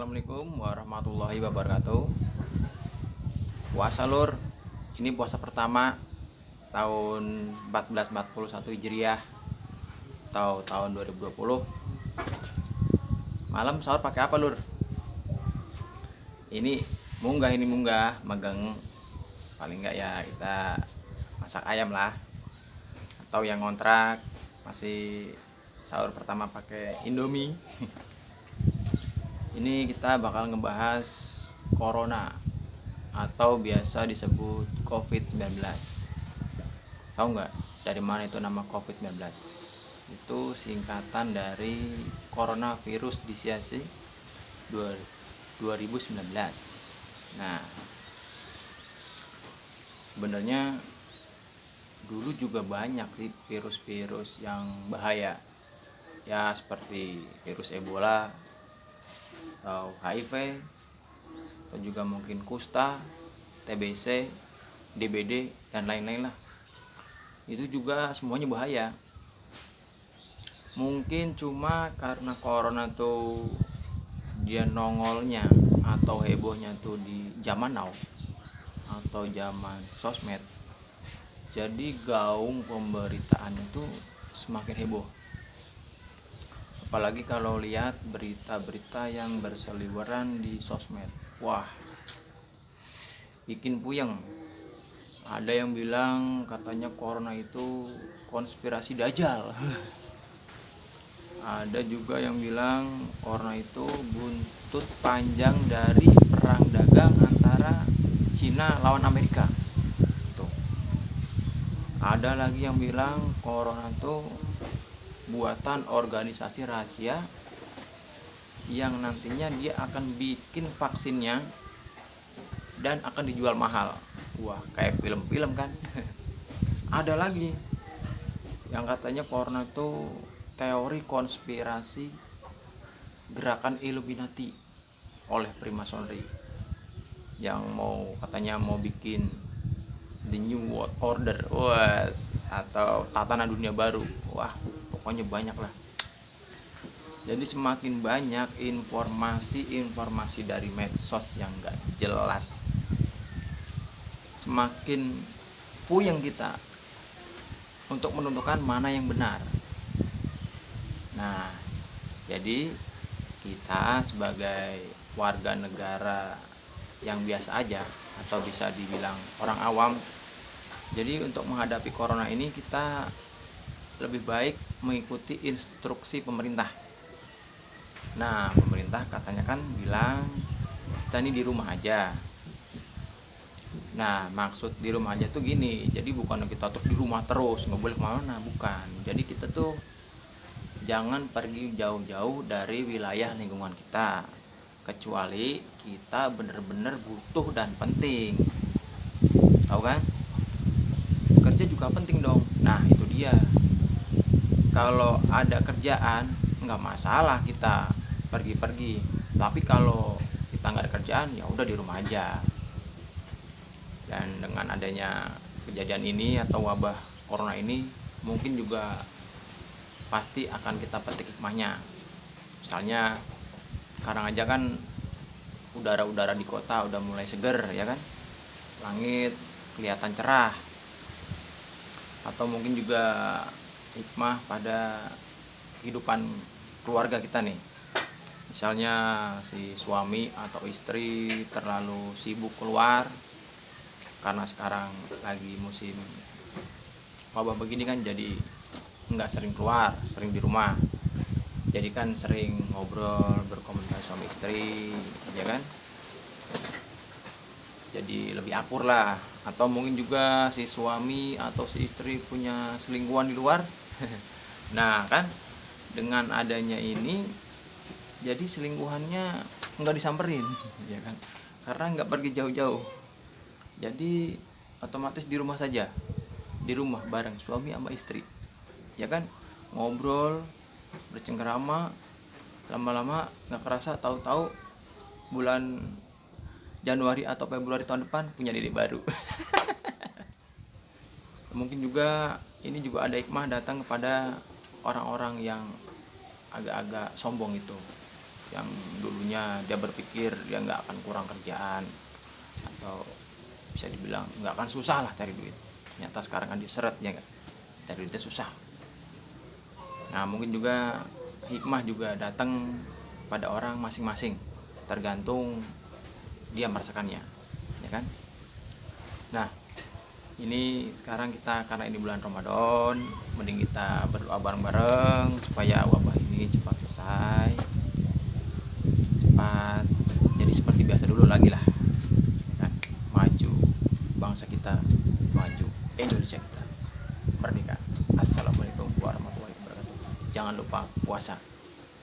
Assalamualaikum warahmatullahi wabarakatuh. Puasa lur, ini puasa pertama tahun 1441 Hijriah atau tahun 2020. Malam sahur pakai apa lur? Ini munggah magang, paling enggak ya kita masak ayam lah. Atau yang ngontrak masih sahur pertama pakai Indomie. Ini kita bakal ngebahas corona atau biasa disebut COVID-19. Tahu nggak dari mana itu nama COVID-19? Itu singkatan dari Coronavirus Disease 2019. Nah, sebenarnya dulu juga banyak sih virus-virus yang bahaya. Ya seperti virus Ebola atau HIV, atau juga mungkin kusta, TBC, DBD, dan lain-lain lah. Itu juga semuanya bahaya. Mungkin cuma karena corona tuh dia nongolnya atau hebohnya tuh di zaman now atau zaman sosmed, jadi gaung pemberitaannya tuh semakin heboh. Apalagi kalau lihat berita-berita yang berseliweran di sosmed, wah, bikin puyeng. Ada yang bilang katanya corona itu konspirasi dajjal. Ada juga yang bilang corona itu buntut panjang dari perang dagang antara Cina lawan Amerika. Tuh. Ada lagi yang bilang corona itu buatan organisasi rahasia yang nantinya dia akan bikin vaksinnya dan akan dijual mahal. Wah, kayak film-film kan. Ada lagi yang katanya corona itu teori konspirasi gerakan Illuminati oleh Freemasonry yang katanya mau bikin the new world order, atau tatanan dunia baru. Wah, pokoknya banyak lah. Jadi semakin banyak informasi dari medsos yang gak jelas, semakin puyeng kita untuk menentukan mana yang benar. Nah, jadi kita sebagai warga negara yang biasa aja atau bisa dibilang orang awam, jadi untuk menghadapi corona ini kita lebih baik mengikuti instruksi pemerintah. Nah, pemerintah katanya kan bilang kita ini di rumah aja. Nah, maksud di rumah aja tuh gini, jadi bukan kita terus di rumah terus, nggak boleh kemana, bukan. Jadi kita tuh jangan pergi jauh-jauh dari wilayah lingkungan kita, kecuali kita bener-bener butuh dan penting. Tahu kan? Kerja juga penting dong. Nah, itu dia. Kalau ada kerjaan nggak masalah kita pergi-pergi, tapi kalau kita nggak ada kerjaan ya udah di rumah aja. Dan dengan adanya kejadian ini atau wabah corona ini, mungkin juga pasti akan kita petik hikmahnya. Misalnya sekarang aja kan udara-udara di kota udah mulai seger ya kan, langit kelihatan cerah. Atau mungkin juga hikmah pada kehidupan keluarga kita nih. Misalnya si suami atau istri terlalu sibuk keluar karena sekarang lagi musim wabah begini kan, jadi nggak sering keluar, sering di rumah. Jadi kan sering ngobrol, berkomunikasi suami istri, ya kan? Jadi lebih akur lah. Atau mungkin juga si suami atau si istri punya selingkuhan di luar. Nah kan, dengan adanya ini jadi selingkuhannya nggak disamperin, ya kan? Karena nggak pergi jauh-jauh. Jadi otomatis di rumah saja, di rumah bareng suami sama istri, ya kan? Ngobrol, bercengkerama, lama-lama nggak kerasa tahu-tahu bulan Januari atau Februari tahun depan punya dedek baru. Mungkin juga ini juga ada hikmah datang kepada orang-orang yang agak-agak sombong itu. yang dulunya dia berpikir dia nggak akan kurang kerjaan atau bisa dibilang nggak akan susah lah cari duit, ternyata sekarang kan diseret ya kan, cari duitnya susah. Nah mungkin juga hikmah juga datang pada orang masing-masing, tergantung dia merasakannya, ya kan. Nah ini sekarang kita, karena ini bulan Ramadan, mending kita berdoa bareng-bareng supaya wabah ini cepat selesai, cepat jadi seperti biasa dulu lagi lah, kan? Maju bangsa kita, maju Indonesia kita merdeka. Assalamualaikum warahmatullahi wabarakatuh. Jangan lupa puasa.